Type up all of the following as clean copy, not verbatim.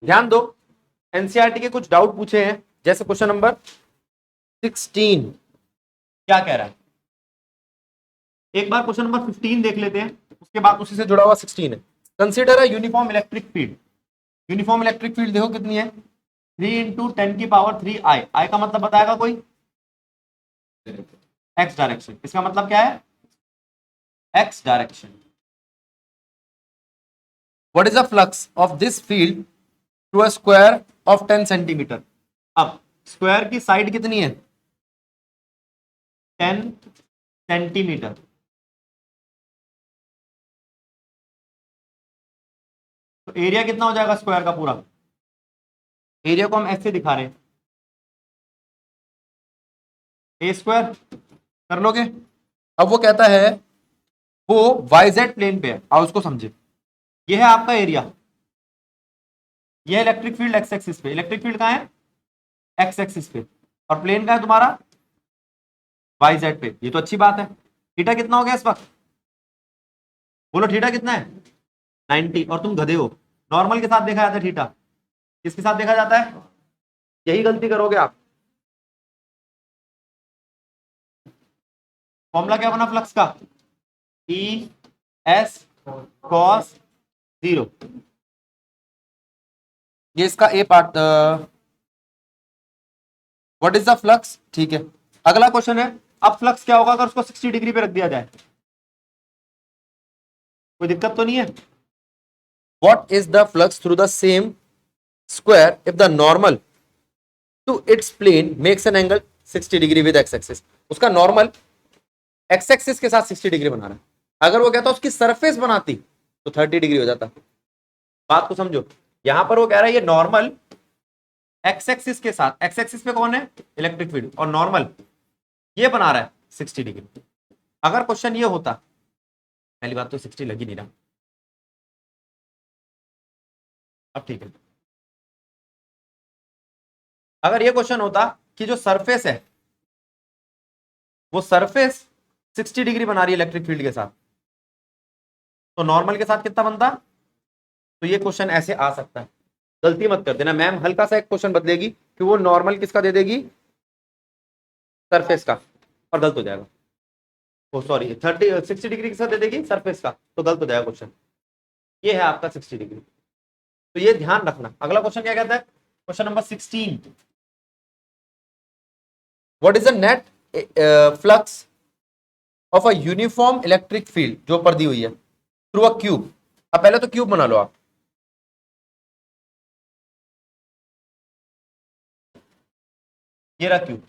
ध्यान दो, एनसीईआरटी के कुछ डाउट पूछे हैं, जैसे क्वेश्चन नंबर 16 क्या कह रहा है। एक बार क्वेश्चन नंबर 15 देख लेते हैं, उसके बाद उसी से जुड़ा हुआ 16 है। Consider a uniform electric field. Uniform electric field देखो कितनी है, 3 इंटू 10⁻³ आई। आई का मतलब बताएगा कोई, एक्स डायरेक्शन। इसका मतलब क्या है, x direction. What is the flux of this field to a square of 10 centimetre. अब स्क्वायर की साइड कितनी है, 10 सेंटीमीटर। तो एरिया कितना हो जाएगा स्क्वायर का पूरा, एरिया को हम ऐसे दिखा रहे हैं, ए स्क्वायर। कर लोगे। अब वो कहता है वो वाईजेड प्लेन पे है, आओ उसको समझे। ये है आपका एरिया, ये है इलेक्ट्रिक फील्ड एक्स एक्सिस पे। इलेक्ट्रिक फील्ड कहाँ है, एक्स एक्सिस पे, और प्लेन का है तुम्हारा वाईजेड पे। ये तो अच्छी बात है। थीटा कितना हो गया इस वक्त, बोलो थीटा कितना है, 90। और तुम गधे हो, नॉर्मल के साथ देखा जाता है थीटा, किसके साथ देखा जाता है, यही गलती करोगे आप। फॉर्मूला क्या बना फ्लक्स का, ई एस कॉस 0। ये इसका a part. What is the flux, ठीक है। अगला क्वेश्चन है, अब फ्लक्स क्या होगा अगर उसको 60 डिग्री पे रख दिया जाए, कोई दिक्कत तो नहीं है। What is the flux through the same square if the normal to its plane makes an angle 60 degree with x axis. उसका नॉर्मल एक्स एक्सिस के साथ 60 डिग्री बना रहा है। अगर वो कहता उसकी सरफेस बनाती तो 30 डिग्री हो जाता। बात को समझो, यहां पर वो कह रहा है ये नॉर्मल एक्स एक्सिस के साथ, एक्स एक्सिस पे कौन है, इलेक्ट्रिक फील्ड, और नॉर्मल ये बना रहा है 60 डिग्री। अगर क्वेश्चन ये होता, पहली बात तो 60 लगी नहीं रहा, अब ठीक है। अगर ये क्वेश्चन होता कि जो सरफेस है वो सरफेस 60 डिग्री बना रही है इलेक्ट्रिक फील्ड के साथ, तो नॉर्मल के साथ कितना बनता, तो ये क्वेश्चन ऐसे आ सकता है। गलती मत कर देना, मैम हल्का सा एक क्वेश्चन बदलेगी कि वो नॉर्मल किसका दे देगी, सरफेस का, और गलत हो जाएगा। ओ सॉरी, 60 डिग्री किसका दे देगी, सरफेस का, तो गलत हो जाएगा क्वेश्चन। ये है आपका 60 डिग्री, तो ये ध्यान रखना। अगला क्वेश्चन क्या कहता है, question number 16। What is the net flux of a uniform electric field, जो ऊपर दी हुई है, थ्रू अ क्यूब। अब पहले तो क्यूब बना लो आप, ये रहा क्यूब।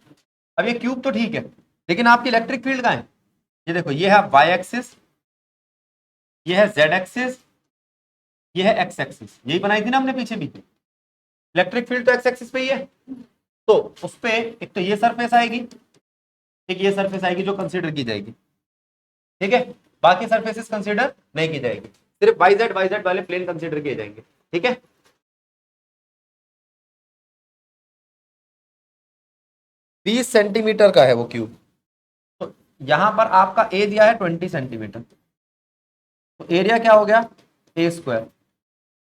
अब ये क्यूब तो ठीक है, लेकिन आपकी इलेक्ट्रिक फील्ड कहां है, ये देखो, ये है वाई एक्सिस, ये है जेड एक्सिस, ये है एक्स एक्सिस। यही बनाई थी ना हमने पीछे भी। इलेक्ट्रिक फील्ड तो एक्स एक्सिस पे ही है, तो उस पे एक तो ये सरफेस आएगी, एक ये सरफेस आएगी जो कंसीडर की जाएगी, ठीक है। बाकी सरफेसेस कंसीडर नहीं की जाएगी, सिर्फ वाई जेड वाले प्लेन कंसीडर किए जाएंगे, ठीक है। 20 सेंटीमीटर का है वो क्यूब, तो यहां पर आपका ए दिया है 20 सेंटीमीटर, तो एरिया क्या हो गया, ए स्क्वायर,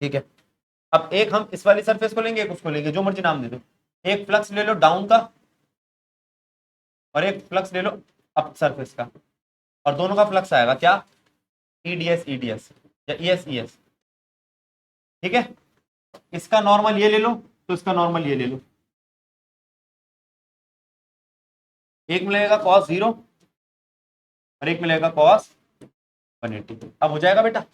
ठीक है। अब एक हम इस वाली सरफेस को लेंगे, एक उसको लेंगे, जो मर्जी नाम दे दो। एक फ्लक्स ले लो डाउन का, और एक फ्लक्स ले लो अप सरफेस का, और दोनों का फ्लक्स आएगा क्या, ईडीएस ईडीएस या ईएस ईएस, ठीक है। इसका नॉर्मल ये ले लो, तो इसका नॉर्मल ये ले लो, एक मिलेगा कॉस 0 और एक मिलेगा कॉस 180। अब हो जाएगा बेटा,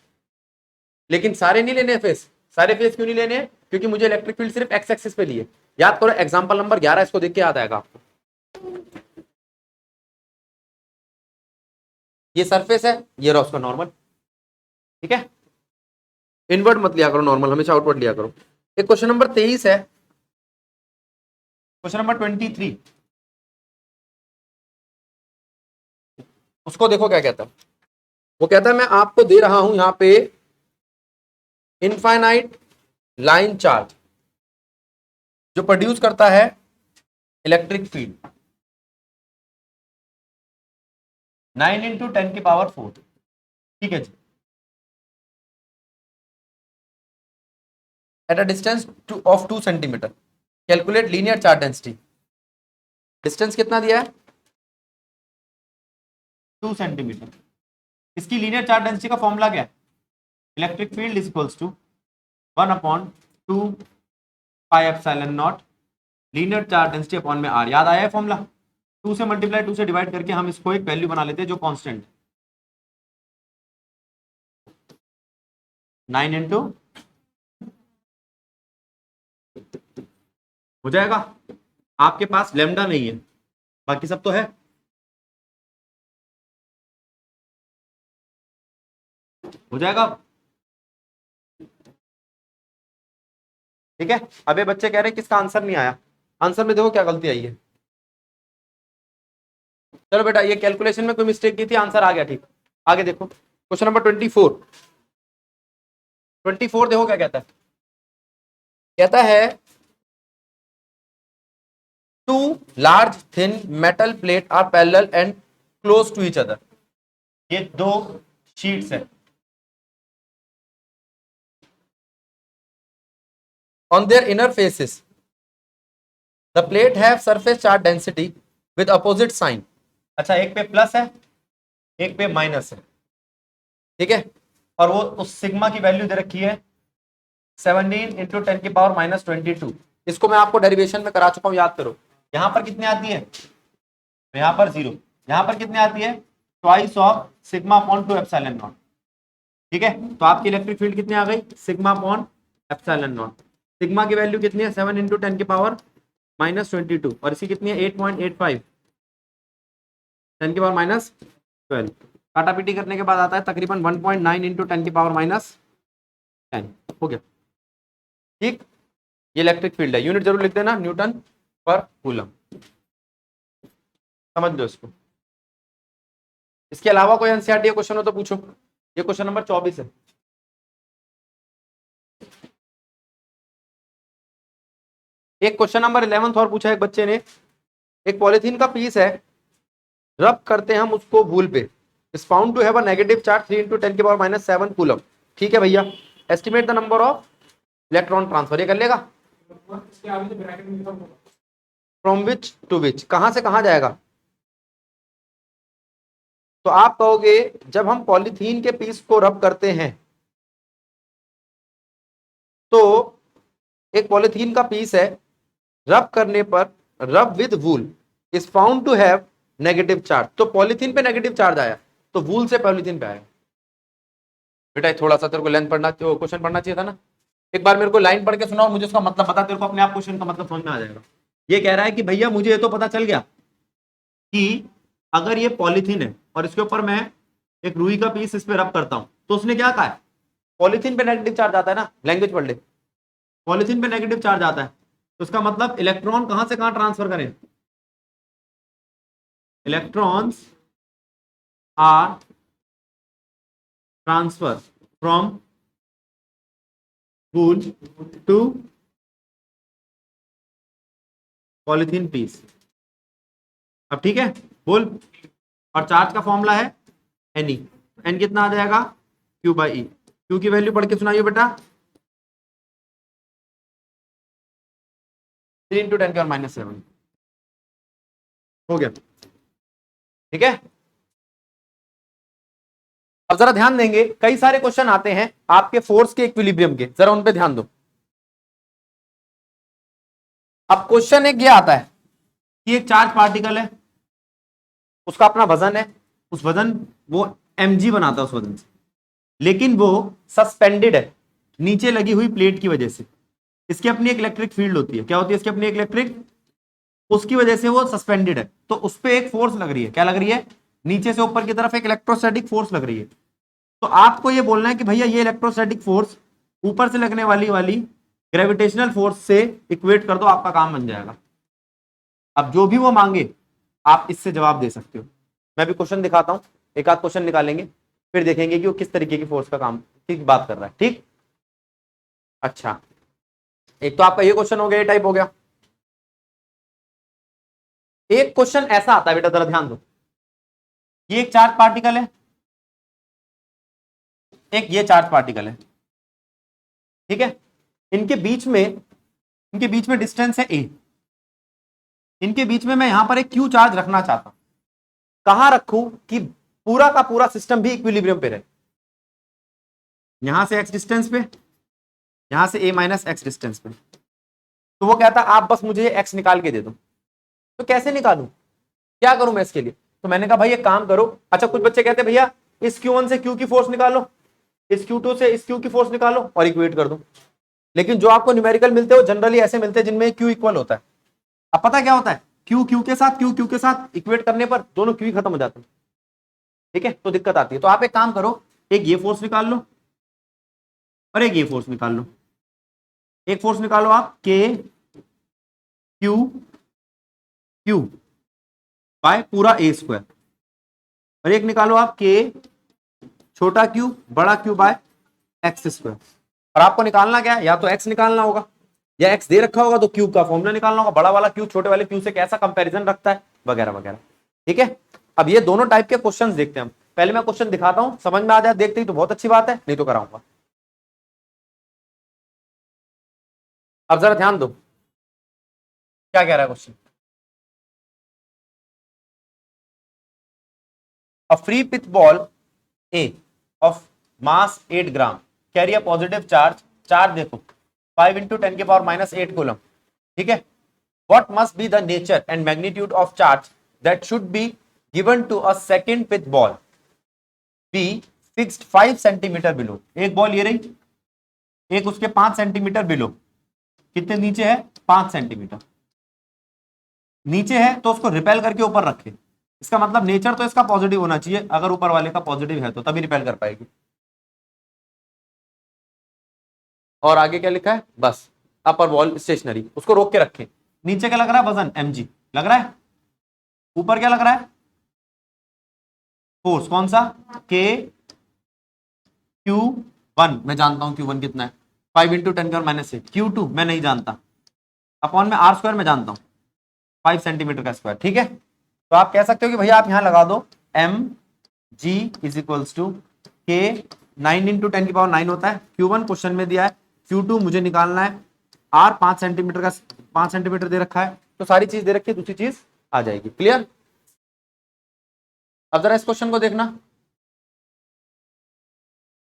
लेकिन सारे नहीं लेने फेस। सारे फेस क्यों नहीं लेने, क्योंकि मुझे इलेक्ट्रिक फील्ड सिर्फ एक्स एक्सिस पे लिए। याद करो एग्जांपल नंबर 11, इसको देख के याद आएगा आपको। ये सरफेस है, ये रहा उसका नॉर्मल, ठीक है। इनवर्ट मत लिया करो नॉर्मल, हमेशा आउटवर्ड लिया करो। एक क्वेश्चन नंबर 23 है, क्वेश्चन नंबर 23, उसको देखो क्या कहता है। वो कहता है मैं आपको दे रहा हूं यहां पे इनफाइनाइट लाइन चार्ज जो प्रोड्यूस करता है इलेक्ट्रिक फील्ड 9 × 10⁴, ठीक है जी। At a distance of 2 centimetre, calculate linear charge density. Distance कितना दिया है? 2 सेंटीमीटर। इसकी लीनियर चार्ज डेंसिटी का फॉर्मूला क्या है? Electric field is equals to 1/2 pi epsilon naught linear charge density upon में आर। याद आया है फॉर्मूला? 2 से मल्टीप्लाई 2 से डिवाइड करके हम इसको एक वैल्यू बना लेते हैं जो कांस्टेंट, 9 इंटू हो जाएगा। आपके पास लेमडा नहीं है, बाकी सब तो है। हो जाएगा, ठीक है। अबे बच्चे कह रहे हैं किसका आंसर नहीं आया। आंसर में देखो क्या गलती आई है। चलो बेटा, ये कैलकुलेशन में कोई मिस्टेक की थी, आंसर आ गया, ठीक। आगे देखो क्वेश्चन नंबर 24। 24 देखो क्या कहता है। कहता है two large thin metal plate are parallel and close to each other. ये दो शीट्स है। On their inner faces, the plate have surface charge density with opposite sign. अच्छा, एक पे प्लस है, एक पे माइनस है, ठीक है। और वो उस सिग्मा की वैल्यू दे रखी है 17 इंटू 10 की पावर माइनस 22। इसको मैं आपको डेरिवेशन में करा चुका हूं, याद करो। यहां पर कितने आती है? यहां पर 0। यहां पर कितने आती है? Twice of sigma upon 2 epsilon not, ठीक है। तो आपकी इलेक्ट्रिक फील्ड कितनी आ गई? Sigma upon epsilon not. Sigma की वैल्यू कितनी है? 7 इंटू 10 की पावर माइनस 22, और इसकी कितनी है? 8.85, 10 की पावर माइनस 12। काटा पीटी करने के बाद आता है तकरीबन 1.9 इंटू 10 की पावर माइनस 10। हो गया, ठीक। ये इलेक्ट्रिक फील्ड है। यूनिट जरूर लिख देना, न्यूटन पर कूलम। समझ लो इसको। इसके अलावा कोई एनसीईआरटी क्वेश्चन हो तो पूछो। ये क्वेश्चन नंबर 24 है। एक क्वेश्चन नंबर 11 और पूछा एक बच्चे ने। एक पॉलिथीन का पीस है, रब करते हैं हम उसको वूल पे, is found to have a negative charge 3 into 10 की पावर माइनस 7 कूलम। ठीक है भैया, estimate the number of electron transfer. ये कर लेगा। फ्रॉम विच टू विच, कहां से कहां जाएगा? तो आप कहोगे जब हम पॉलिथीन के पीस को रब करते हैं तो एक पॉलिथीन का पीस है, रब करने पर rub with wool is found to have negative charge. तो पॉलिथीन पे नेगेटिव चार्ज आया, तो वूल से पॉलिथीन पे आया। बेटा थोड़ा सा तेरे को लेंथ पढ़ना, क्वेश्चन पढ़ना चाहिए था ना। एक बार मेरे को लाइन पढ़ के सुनाओ और मुझे उसका मतलब बता, तेरे को अपने आप क्वेश्चन का मतलब समझ में आ जाएगा। ये कह रहा है कि भैया मुझे ये तो पता चल गया कि अगर ये पॉलिथीन है और इसके ऊपर मैं एक रुई का पीस इस पे रब करता हूं, तो उसने क्या कहा है? पॉलिथीन पे नेगेटिव चार्ज आता है ना, लैंग्वेज पढ़ ले। पॉलिथीन पे नेगेटिव चार्ज आता है, तो उसका मतलब इलेक्ट्रॉन कहां से कहां ट्रांसफर करें? Electrons are transfer from wool to polythene piece. अब ठीक है, बोल। और चार्ज का फॉर्मूला है एन ई। एन कितना आ जाएगा? Q by E. क्यू की वैल्यू पढ़ के सुनाइए बेटा। 3 इंटू 10 की पावर माइनस 7। हो गया, ठीक है। अब जरा ध्यान देंगे, कई सारे क्वेश्चन आते हैं आपके फोर्स के इक्विलिब्रियम के, जरा उन पे ध्यान दो। अब क्वेश्चन एक ये आता है कि एक चार्ज पार्टिकल है, उसका अपना वजन है, उस वजन वो mg बनाता है उस वजन से, लेकिन वो सस्पेंडेड है नीचे लगी हुई प्लेट की वजह से। इसकी अपनी एक इलेक्ट्रिक फील्ड होती है। क्या होती है इसकी अपनी एक इलेक्ट्रिक? उसकी वजह से वो सस्पेंडेड है, तो उस पर एक फोर्स लग रही है। क्या लग रही है? नीचे से ऊपर की तरफ एक इलेक्ट्रोस्टैटिक फोर्स लग रही है। तो आपको ये बोलना है कि भैया ये इलेक्ट्रोस्टैटिक फोर्स ऊपर से लगने वाली ग्रेविटेशनल फोर्स से इक्वेट कर दो, आपका काम बन जाएगा। अब जो भी वो मांगे आप इससे जवाब दे सकते हो। मैं भी क्वेश्चन दिखाता हूं, एक आध क्वेश्चन निकालेंगे, फिर देखेंगे कि वो किस तरीके की फोर्स का काम ठीक बात कर रहा है, ठीक। अच्छा, एक तो आपका ये क्वेश्चन हो गया, ये टाइप हो गया। एक क्वेश्चन ऐसा आता है बेटा, जरा ध्यान दो। ये एक चार्ज पार्टिकल है, एक ये चार्ज पार्टिकल है, ठीक है। इनके बीच में डिस्टेंस है ए, इनके बीच में मैं यहां पर एक क्यू चार्ज रखना चाहता हूं। कहां रखूं कि पूरा का पूरा सिस्टम भी इक्विलिब्रियम पे रहे? यहां से एक्स डिस्टेंस पे, यहां से ए माइनस एक्स डिस्टेंस पे। तो वो कहता आप बस मुझे एक्स निकाल के दे दो। तो कैसे निकालूं, क्या करूं मैं इसके लिए? तो मैंने कहा भाई एक काम करो। अच्छा, कुछ बच्चे कहते भैया इस Q1 से Q की फोर्स निकालो, इस Q2 से इस Q की फोर्स निकालो और इक्वेट कर दो। लेकिन जो आपको न्यूमेरिकल मिलते हैं वो जनरली ऐसे मिलते हैं जिनमें Q इक्वल होता है। अब पता क्या होता है, Q Q के साथ Q Q के साथ इक्वेट करने पर दोनों Q खत्म हो जाते हैं। ठीक है, तो दिक्कत आती है। तो आप एक काम करो, एक ये फोर्स निकाल लो और एक ये फोर्स निकाल लो। एक फोर्स निकालो आप K Q Q बाय पूरा A स्क्वायर, और एक निकालो आप K छोटा Q बड़ा Q बाय एक्स स्क्वायर। और आपको निकालना क्या है, या तो एक्स निकालना होगा या एक्स दे रखा होगा तो क्यूब का फॉर्मूला निकालना होगा, बड़ा वाला क्यूब छोटे वाले क्यूब से कैसा कंपैरिजन रखता है वगैरह वगैरह। ठीक है, अब ये दोनों टाइप के क्वेश्चंस देखते हैं हम। पहले मैं क्वेश्चन दिखाता हूं, समझ में आ जाए देखते ही तो बहुत अच्छी बात है, नहीं तो कराऊंगा। अब जरा ध्यान दो क्या कह रहा है question. A free pitch ball A of mass 8 gram carry a positive charge, charge देखो 5 इंटू 10⁻⁸ कूलम। ठीक है, what must be the nature and magnitude of charge that should be given to a second pitch ball be fixed 5 centimetre below. एक ball ये रही, एक उसके 5 centimetre below, कितने नीचे है 5 सेंटीमीटर नीचे है, तो उसको रिपेल करके ऊपर रखे। इसका मतलब नेचर तो इसका पॉजिटिव होना चाहिए, अगर ऊपर वाले का पॉजिटिव है तो तभी रिपेल कर पाएगी। और आगे क्या लिखा है, बस अपर बॉल स्टेशनरी, उसको रोक के रखें। नीचे क्या लग रहा है, वजन mg लग रहा है, ऊपर क्या लग रहा है, फोर्स कौन सा, K Q1 मैं जानता हूं Q1 कितना है, 5 इंटू 10⁻⁸। Q2 मैं नहीं जानता, अपॉन में R स्क्वायर में जानता हूं 5 सेंटीमीटर का स्क्वायर। ठीक है, तो आप कह सकते हो कि भैया आप यहां लगा दो mg is equals to K 9 into 10⁹ होता है, Q1 क्वेश्चन में दिया है, Q2 मुझे निकालना है, R 5 सेंटीमीटर का 5 सेंटीमीटर दे रखा है, तो सारी चीज दे रखी है, दूसरी चीज आ जाएगी। क्लियर? अब जरा इस क्वेश्चन को देखना।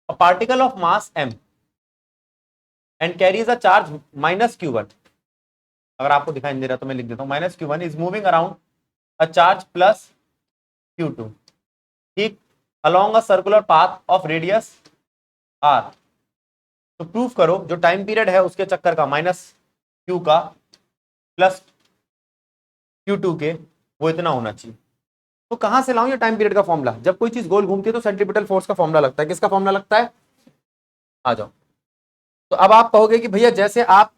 A particle of mass m and carries a charge minus q1, अगर आपको दिखाई नहीं दे रहा तो मैं लिख देता हूं, minus Q1 is moving around a charge plus Q2, ठीक, along a circular path of radius r। तो प्रूफ करो जो टाइम पीरियड है उसके चक्कर का माइनस Q का प्लस Q2 के, वो इतना होना चाहिए। तो कहां से लाऊं ये टाइम पीरियड का फॉर्मूला? जब कोई चीज गोल घूमती है तो सेंट्रीपिटल फोर्स का फॉर्मूला लगता है। किसका फॉर्मूला लगता है, आ जाओ। तो अब आप कहोगे कि भैया जैसे आप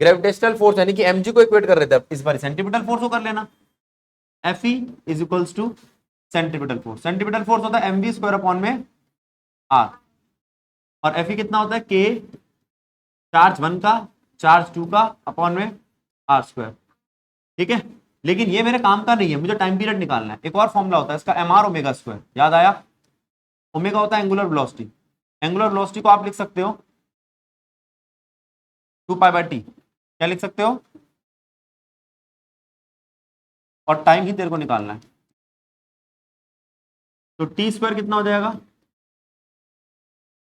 ग्रेविटेशनल फोर्स यानी कि mg को इक्वेट कर रहे थे, इस बार सेंट्रीपिटल फोर्स को कर लेना। Fe is equals to centripetal force, centripetal force होता है mv स्क्वायर अपॉन में r, और Fe कितना होता है k चार्ज 1 का चार्ज 2 का अपॉन में r स्क्वायर। ठीक है, लेकिन ये मेरे काम का नहीं है, मुझे टाइम पीरियड निकालना है। एक और फॉर्मूला होता है इसका, mr ओमेगा स्क्वायर, याद आया? ओमेगा होता है एंगुलर वेलोसिटी, एंगुलर वेलोसिटी को आप लिख सकते हो 2π/t, क्या लिख सकते हो, और टाइम ही तेरे को निकालना है, तो टी स्क्वायर कितना हो जाएगा,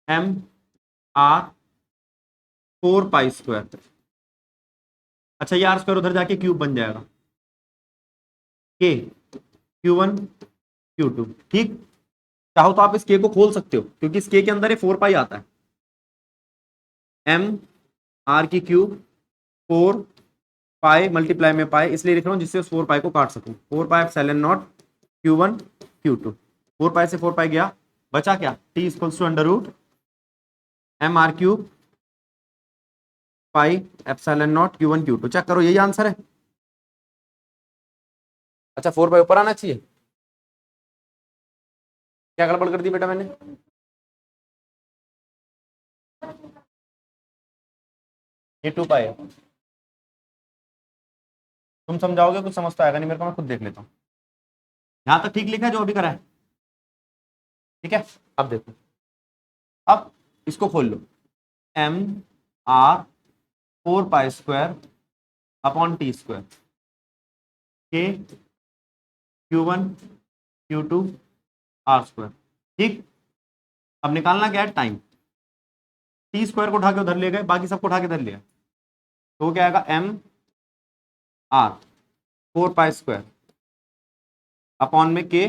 mr 4π²। अच्छा, ये r स्क्वायर उधर जाके क्यूब बन जाएगा, k Q1 Q2। ठीक, चाहो तो आप इस k को खोल सकते हो क्योंकि इस k के अंदर ये 4π आता है, m r की क्यूब 4π मल्टीप्लाई में पाई, इसलिए लिख रहा हूं जिससे उस 4π को काट सकूं, 4πε0 Q1 Q2, 4π से 4π गया, बचा क्या, t equals to under root mr³ πε0 Q1 Q2। Check करो, यही आंसर है। अच्छा, 4π ऊपर आना चाहिए, क्या गड़बड़ कर दी बेटा मैंने? ये 2π है, तुम समझाओगे कुछ समझ तो आएगा नहीं मेरे को, मैं खुद देख लेता हूँ। यहां तक ठीक लिखा है जो अभी करा है? ठीक है, अब देखो, अब इसको खोल लो, mr 4 pi square upon T square के Q1 Q2 आर स्क्वायर। ठीक, अब निकालना क्या है, टाइम। टी स्क्वायर को उठा के उधर ले गए, बाकी सबको उठा के इधर लिया, तो क्या आएगा M R 4 pi square upon में के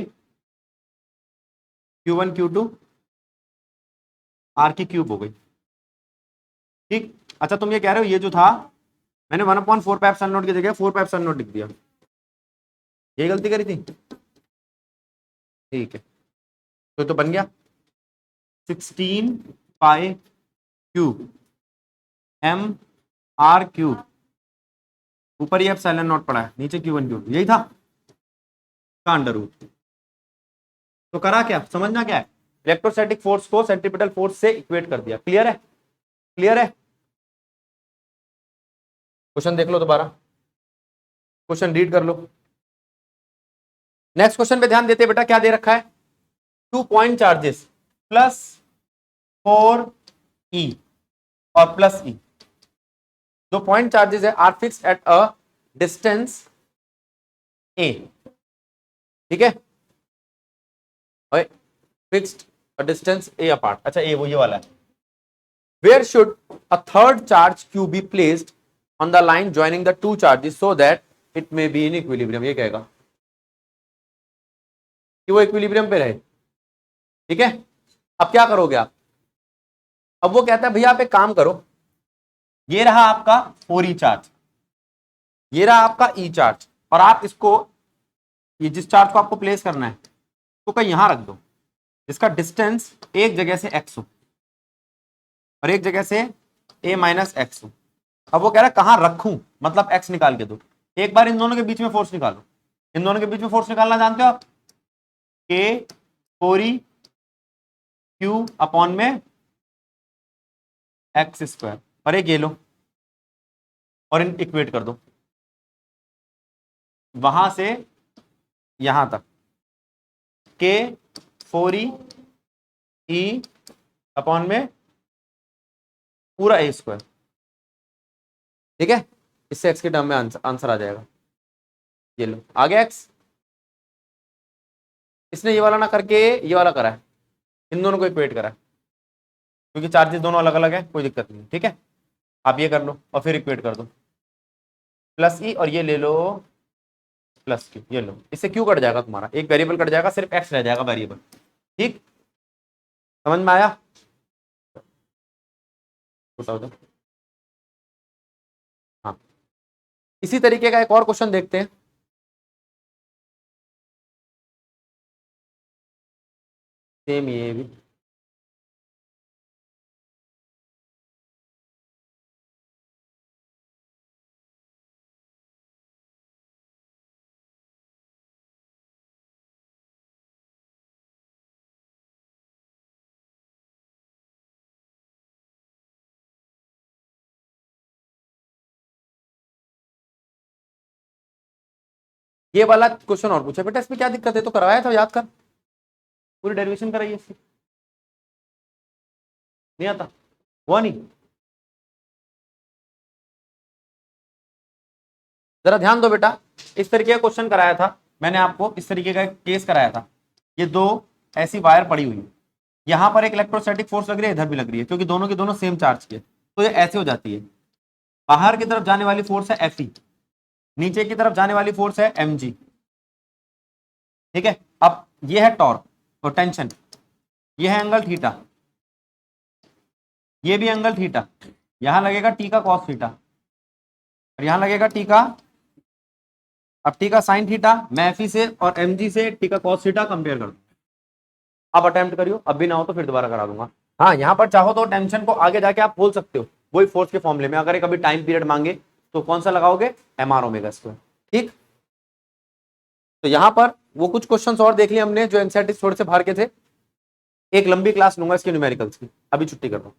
Q1 Q2 आर की क्यूब हो गई। ठीक, अच्छा तुम ये कह रहे हो ये जो था मैंने 1/4 पाई एप्सिलॉन नॉट की जगह 4 पाई एप्सिलॉन नॉट लिख दिया, ये गलती करी थी। ठीक है, तो बन गया 16 pi cube M R cube, ऊपर ये एप्सिलॉन नॉट पड़ा है, नीचे Q1 क्यूब, यही था का अंडर रूट। तो करा क्या, समझना क्या है, इलेक्ट्रोस्टैटिक फोर्स को सेंट्रीपिटल फोर्स से इक्वेट कर दिया। क्लियर है, क्लियर है। क्वेश्चन देख लो दोबारा, क्वेश्चन रीड कर लो। नेक्स्ट क्वेश्चन पे ध्यान देते बेटा, क्या दे रखा है, 2 पॉइंट चार्जेस प्लस 4E और प्लस E, दो पॉइंट चार्जेस है, are fixed at a distance A। ठीक है, fixed a distance A apart. अच्छा A वो ये वाला है। Where should a third charge Q be placed on the line joining the two charges so that it may be in equilibrium. ये कहेगा कि वो इक्विलिब्रियम पे रहे। ठीक है, अब क्या करोगे आप, अब वो कहता है भैया आप एक काम करो, ये रहा आपका 4E चार्ज, ये रहा आपका E चार्ज, और आप इसको, ये जिस चार्ज को आपको प्लेस करना है तो कहीं यहां रख दो, जिसका डिस्टेंस एक जगह से x हो और एक जगह से a माइनस एक्स हो। अब वो कह रहा है कहां रखूं, मतलब x निकाल के दो। एक बार इन दोनों के बीच में फोर्स निकालो, इन दोनों के बीच में फोर्स निकालना जानते हो आप, k 4E q अपॉन में एक्स स्क्वायर, और एक ये लो और इन इक्वेट कर दो, वहां से यहां तक k 4E E अपॉन में पूरा a स्क्वायर। ठीक है, इससे x के टर्म में आंसर आ जाएगा। ये लो आ गया x। इसने ये वाला ना करके ये वाला करा है, इन दोनों को इक्वेट करा है, क्योंकि चार्जेस दोनों अलग अलग है, कोई दिक्कत नहीं। ठीक है, आप ये कर लो और फिर इक्वेट कर दो, प्लस E और ये ले लो प्लस Q, ये लो, इससे Q कट जाएगा, तुम्हारा एक वेरिएबल कट जाएगा, सिर्फ x रह जाएगा वेरिएबल। ठीक, समझ में आया, बताओ तो। हाँ, इसी तरीके का एक और क्वेश्चन देखते हैं। सेम ये भी, ये वाला क्वेश्चन और पूछा बेटा, इसमें क्या दिक्कत है, तो करवाया था, याद कर, पूरी डेरिवेशन कराइए इसकी। नहीं आता, हुआ नहीं, जरा ध्यान दो बेटा, इस तरीके का क्वेश्चन कराया था मैंने आपको, इस तरीके का एक केस कराया था। ये दो ऐसी वायर पड़ी हुई है, यहां पर एक इलेक्ट्रोस्टैटिक फोर्स लग रही है, इधर भी लग रही है, क्योंकि दोनों की दोनों सेम चार्ज की है, तो ये ऐसे हो जाती है। बाहर की तरफ जाने वाली फोर्स है Fe, नीचे की तरफ जाने वाली फोर्स है mg। ठीक है, अब ये है टॉर्क और टेंशन, ये है एंगल थीटा, ये भी एंगल थीटा, यहां लगेगा टी का कॉस थीटा और यहां लगेगा टी का, अब टी का साइन थीटा, मैं Fe से और mg से टी का कॉस थीटा कंपेयर कर दूं। आप अटेम्प्ट करियो, अब भी ना हो तो फिर दोबारा करा दूंगा। हाँ, यहाँ पर चाहो तो टेंशन को आगे जाके आप बोल सकते हो, वही फोर्स के फॉर्मूले में, अगर कभी टाइम पीरियड मांगे तो कौन सा लगाओगे, mr ओमेगा स्क्वायर। ठीक, तो यहां पर वो कुछ क्वेश्चंस और देख लिए हमने जो एनसीईआरटी थोड़े से बाहर के थे, एक लंबी क्लास लूंगा इसके न्यूमेरिकल्स की, अभी छुट्टी कर दो।